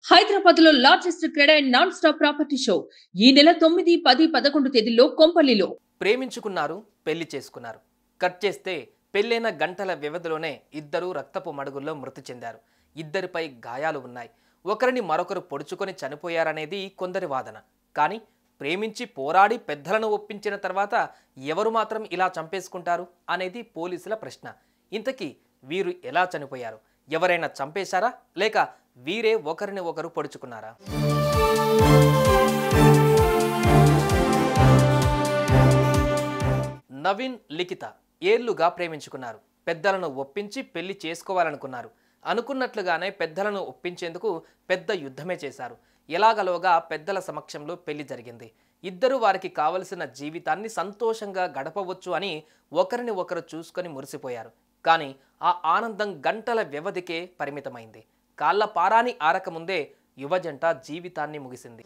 హైదరాబాద్ లో largest cred and non stop property show ఈ నెల 9, 10, 11 తేదీల్లో కొంపల్లిలో. ప్రేమించుకున్నారు, పెళ్లి చేసుకున్నారు. కట్ చేస్తే పెళ్ళైన గంటల వ్యవధిలోనే ఇద్దరు రక్తపు మడుగుల్లో మృతి చెందారు. ఇద్దరిపై గాయాలు ఉన్నాయి. ఒకరిని మరొకరు పొడుచుకొని చనిపోయారనేది కొందరి వాదన. కానీ ప్రేమించి పోరాడి పెద్దలను ఒప్పించిన తర్వాత ఎవరు మాత్రం ఇలా చంపేసుకుంటారు అనేది పోలీసుల ప్రశ్న. ఇంతకీ వీరు ఎలా చనిపోయారు? ఎవరైనా చంపేశారా లేక వీరే ఒకరిని ఒకరు పొడుచుకున్నారా? నవీన్, లిఖిత ఏళ్లుగా ప్రేమించుకున్నారు. పెద్దలను ఒప్పించి పెళ్లి చేసుకోవాలనుకున్నారు. అనుకున్నట్లుగానే పెద్దలను ఒప్పించేందుకు పెద్ద యుద్ధమే చేశారు. ఎలాగలోగా పెద్దల సమక్షంలో పెళ్లి జరిగింది. ఇద్దరు వారికి కావలసిన జీవితాన్ని సంతోషంగా గడపవచ్చు అని ఒకరిని ఒకరు చూసుకొని మురిసిపోయారు. కానీ ఆ ఆనందం గంటల వ్యవధికే పరిమితమైంది. కాళ్ళ పారాని ఆరకముందే యువజంట జీవితాన్ని ముగిసింది.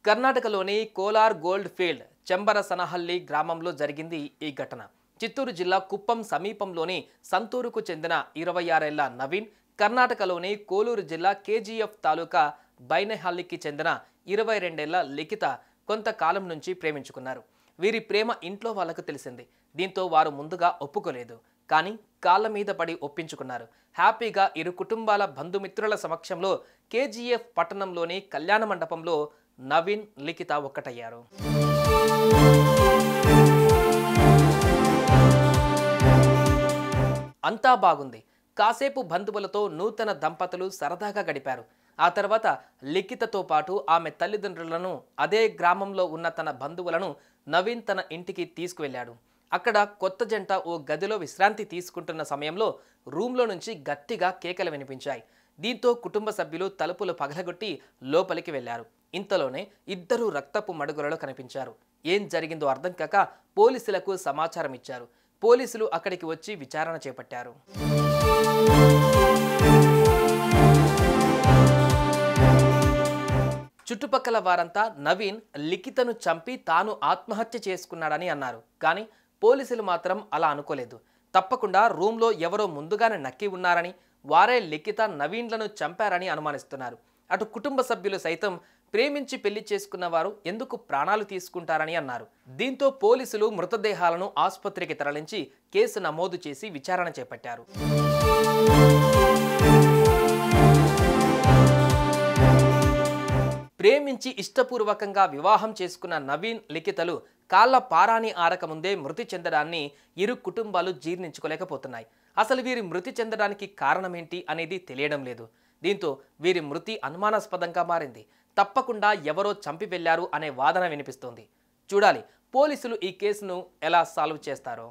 కర్ణాటకలోని కోలార్ గోల్డ్ ఫీల్డ్ చెంబరసనహల్లి గ్రామంలో జరిగింది ఈ ఘటన. చిత్తూరు జిల్లా కుప్పం సమీపంలోని సంతూరుకు చెందిన 26 ఏళ్ల నవీన్, కర్ణాటకలోని కోలూరు జిల్లా కేజీఎఫ్ తాలూకా బైనెహల్లికి చెందిన 22 ఏళ్ల లిఖిత కొంతకాలం నుంచి ప్రేమించుకున్నారు. వీరి ప్రేమ ఇంట్లో వాళ్లకు తెలిసింది. దీంతో వారు ముందుగా ఒప్పుకోలేదు. కానీ కాళ్ళ మీద పడి ఒప్పించుకున్నారు. హ్యాపీగా ఇరు కుటుంబాల బంధుమిత్రుల సమక్షంలో కేజీఎఫ్ పట్టణంలోని కళ్యాణ మండపంలో నవీన్, లిఖిత ఒక్కటయ్యారు. అంతా బాగుంది. కాసేపు బంధువులతో నూతన దంపతులు సరదాగా గడిపారు. ఆ తర్వాత లిఖితతో పాటు ఆమె తల్లిదండ్రులను, అదే గ్రామంలో ఉన్న తన బంధువులను నవీన్ తన ఇంటికి తీసుకువెళ్ళాడు. అక్కడ కొత్త జంట ఓ గదిలో విశ్రాంతి తీసుకుంటున్న సమయంలో రూమ్లో నుంచి గట్టిగా కేకలు వినిపించాయి. దీంతో కుటుంబ సభ్యులు తలుపులు పగలగొట్టి లోపలికి వెళ్లారు. ఇంతలోనే ఇద్దరు రక్తపు మడుగులలో కనిపించారు. ఏం జరిగిందో అర్థం కాక పోలీసులకు సమాచారం ఇచ్చారు. పోలీసులు అక్కడికి వచ్చి విచారణ చేపట్టారు. చుట్టుపక్కల వారంతా నవీన్ లిఖితను చంపి తాను ఆత్మహత్య చేసుకున్నాడని అన్నారు. కానీ పోలీసులు మాత్రం అలా అనుకోలేదు. తప్పకుండా రూమ్లో ఎవరో ముందుగానే నక్కి ఉన్నారని, వారే లిఖిత, నవీన్లను చంపారని అనుమానిస్తున్నారు. అటు కుటుంబ సభ్యులు సైతం ప్రేమించి పెళ్లి చేసుకున్న వారు ఎందుకు ప్రాణాలు తీసుకుంటారని అన్నారు. దీంతో పోలీసులు మృతదేహాలను ఆసుపత్రికి తరలించి కేసు నమోదు చేసి విచారణ చేపట్టారు. ప్రేమించి ఇష్టపూర్వకంగా వివాహం చేసుకున్న నవీన్, లిఖితలు కాళ్ళ పారాని ఆరకముందే మృతి చెందడాన్ని ఇరు కుటుంబాలు జీర్ణించుకోలేకపోతున్నాయి. అసలు వీరి మృతి చెందడానికి కారణమేంటి అనేది తెలియడం లేదు. దీంతో వీరి మృతి అనుమానాస్పదంగా మారింది. తప్పకుండా ఎవరో చంపి వెళ్లారు అనే వాదన వినిపిస్తోంది. చూడాలి పోలీసులు ఈ కేసును ఎలా సాల్వ్ చేస్తారో.